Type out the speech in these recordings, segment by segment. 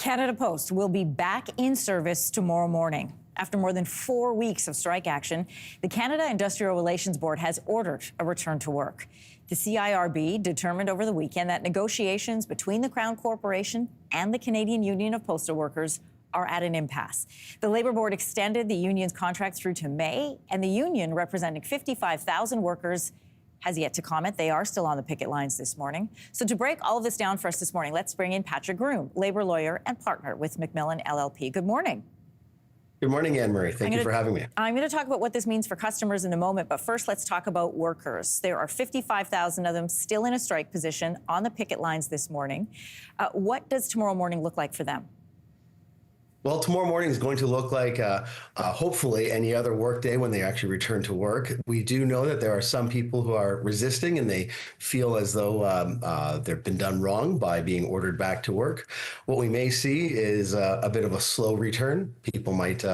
Canada Post will be back in service tomorrow morning. After more than 4 weeks of strike action, the Canada Industrial Relations Board has ordered a return to work. The CIRB determined over the weekend that negotiations between the Crown Corporation and the Canadian Union of Postal Workers are at an impasse. The Labour Board extended the union's contract through to May, and the union, representing 55,000 workers, has yet to comment. They are still on the picket lines this morning. So to break all of this down for us this morning, let's bring in Patrick Groom, Labour lawyer and partner with McMillan LLP. Good morning. Good morning, Anne-Marie. Thank you for having me. I'm going to talk about what this means for customers in a moment, but first let's talk about workers. There are 55,000 of them still in a strike position on the picket lines this morning. What does tomorrow morning look like for them? Well, tomorrow morning is going to look like, hopefully, any other work day when they actually return to work. We do know that there are some people who are resisting and they feel as though they've been done wrong by being ordered back to work. What we may see is a bit of a slow return. People might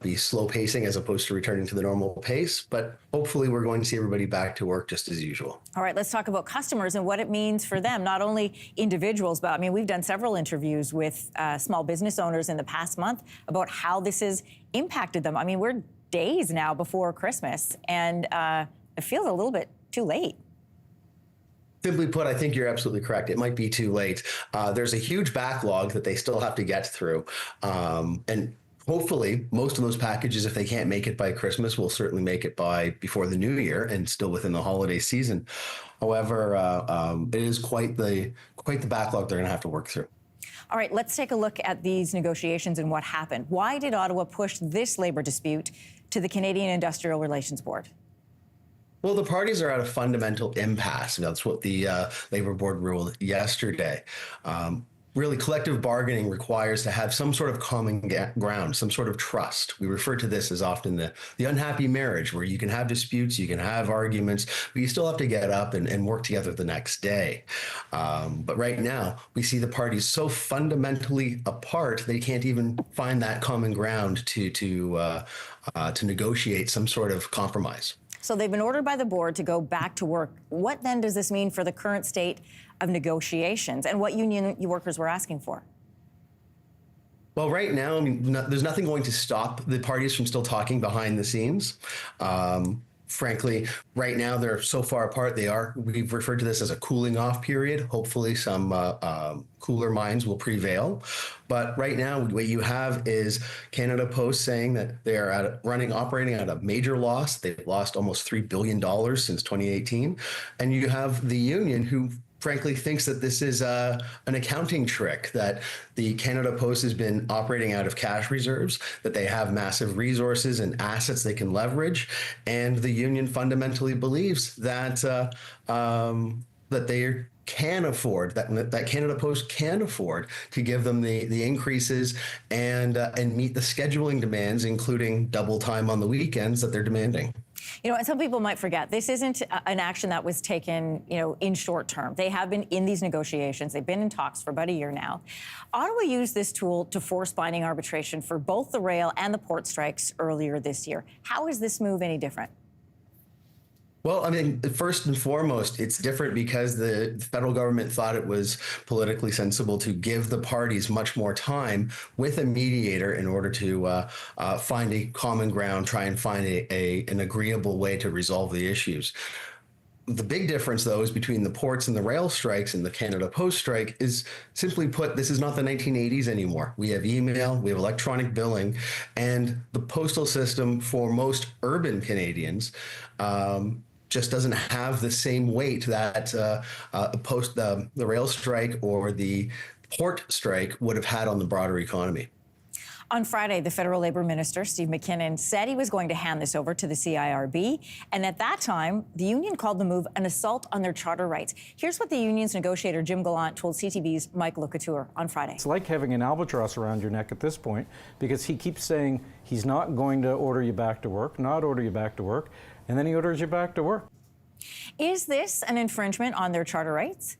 be slow pacing as opposed to returning to the normal pace, but hopefully we're going to see everybody back to work just as usual. All right, let's talk about customers and what it means for them, not only individuals, but I mean, we've done several interviews with small business owners in the past month about how this has impacted them. I mean, we're days now before Christmas, and it feels a little bit too late. Simply put, I think you're absolutely correct. It might be too late. There's a huge backlog that they still have to get through. And hopefully, most of those packages, if they can't make it by Christmas, will certainly make it by before the new year and still within the holiday season. However, it is quite the backlog they're going to have to work through. All right, let's take a look at these negotiations and what happened. Why did Ottawa push this labour dispute to the Canadian Industrial Relations Board? Well, the parties are at a fundamental impasse. That's what the Labour Board ruled yesterday. Really, collective bargaining requires to have some sort of common ground, some sort of trust. We refer to this as often the unhappy marriage, where you can have disputes, you can have arguments, but you still have to get up and work together the next day. But right now, we see the parties so fundamentally apart, they can't even find that common ground to negotiate some sort of compromise. So they've been ordered by the board to go back to work. What then does this mean for the current state of negotiations and what union workers were asking for? Well, right now, I mean, there's nothing going to stop the parties from still talking behind the scenes. Frankly, right now, they're so far apart. We've referred to this as a cooling off period. Hopefully some cooler minds will prevail. But right now, what you have is Canada Post saying that they are operating at a major loss. They've lost almost $3 billion since 2018. And you have the union who frankly thinks that this is an accounting trick, that the Canada Post has been operating out of cash reserves, that they have massive resources and assets they can leverage. And the union fundamentally believes that that they can afford, that Canada Post can afford to give them the increases and meet the scheduling demands, including double time on the weekends that they're demanding. You know, and some people might forget, this isn't an action that was taken, you know, in short term. They have been in these negotiations. They've been in talks for about a year now. Ottawa used this tool to force binding arbitration for both the rail and the port strikes earlier this year. How is this move any different? Well, I mean, first and foremost, it's different because the federal government thought it was politically sensible to give the parties much more time with a mediator in order to find a common ground, try and find an agreeable way to resolve the issues. The big difference, though, is between the ports and the rail strikes and the Canada Post strike is, simply put, this is not the 1980s anymore. We have email, we have electronic billing, and the postal system for most urban Canadians just doesn't have the same weight that the rail strike or the port strike would have had on the broader economy. On Friday, the federal labor minister, Steve McKinnon, said he was going to hand this over to the CIRB. And at that time, the union called the move an assault on their charter rights. Here's what the union's negotiator, Jim Gallant, told CTV's Mike Locouture on Friday. It's like having an albatross around your neck at this point, because he keeps saying he's not going to order you back to work, not order you back to work, and then he orders you back to work. Is this an infringement on their charter rights?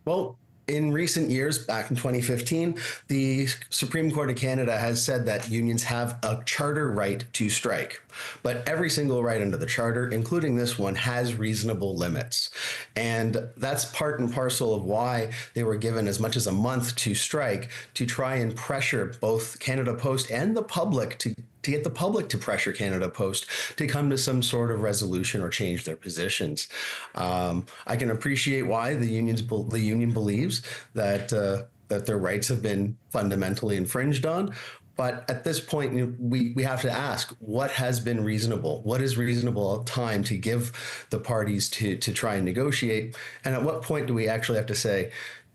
Well, in recent years, back in 2015, the Supreme Court of Canada has said that unions have a charter right to strike. But every single right under the charter, including this one, has reasonable limits. And that's part and parcel of why they were given as much as a month to strike, to try and pressure both Canada Post and the public to get the public to pressure Canada Post to come to some sort of resolution or change their positions. I can appreciate why the union believes that that their rights have been fundamentally infringed on. But at this point, we have to ask, what has been reasonable? What is reasonable time to give the parties to try and negotiate? And at what point do we actually have to say,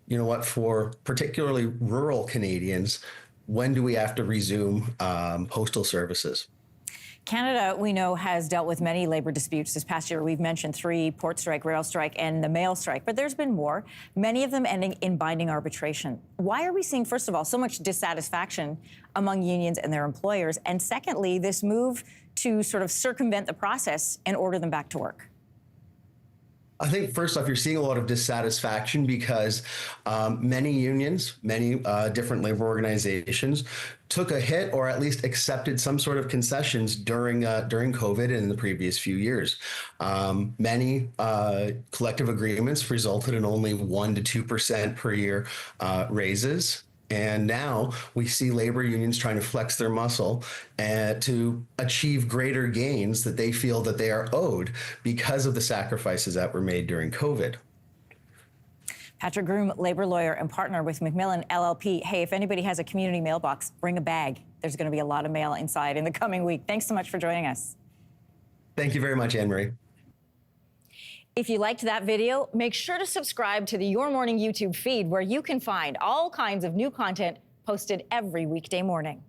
you know what, for particularly rural Canadians, when do we have to resume postal services? Canada, we know, has dealt with many labor disputes this past year. We've mentioned 3, port strike, rail strike, and the mail strike, but there's been more, many of them ending in binding arbitration. Why are we seeing, first of all, so much dissatisfaction among unions and their employers? And secondly, this move to sort of circumvent the process and order them back to work? I think first off, you're seeing a lot of dissatisfaction because many unions, many different labor organizations took a hit or at least accepted some sort of concessions during COVID and in the previous few years. Many collective agreements resulted in only 1% to 2% per year raises. And now we see labor unions trying to flex their muscle to achieve greater gains that they feel that they are owed because of the sacrifices that were made during COVID. Patrick Groom, labor lawyer and partner with McMillan LLP. Hey, if anybody has a community mailbox, bring a bag. There's going to be a lot of mail inside in the coming week. Thanks so much for joining us. Thank you very much, Anne-Marie. If you liked that video, make sure to subscribe to the Your Morning YouTube feed, where you can find all kinds of new content posted every weekday morning.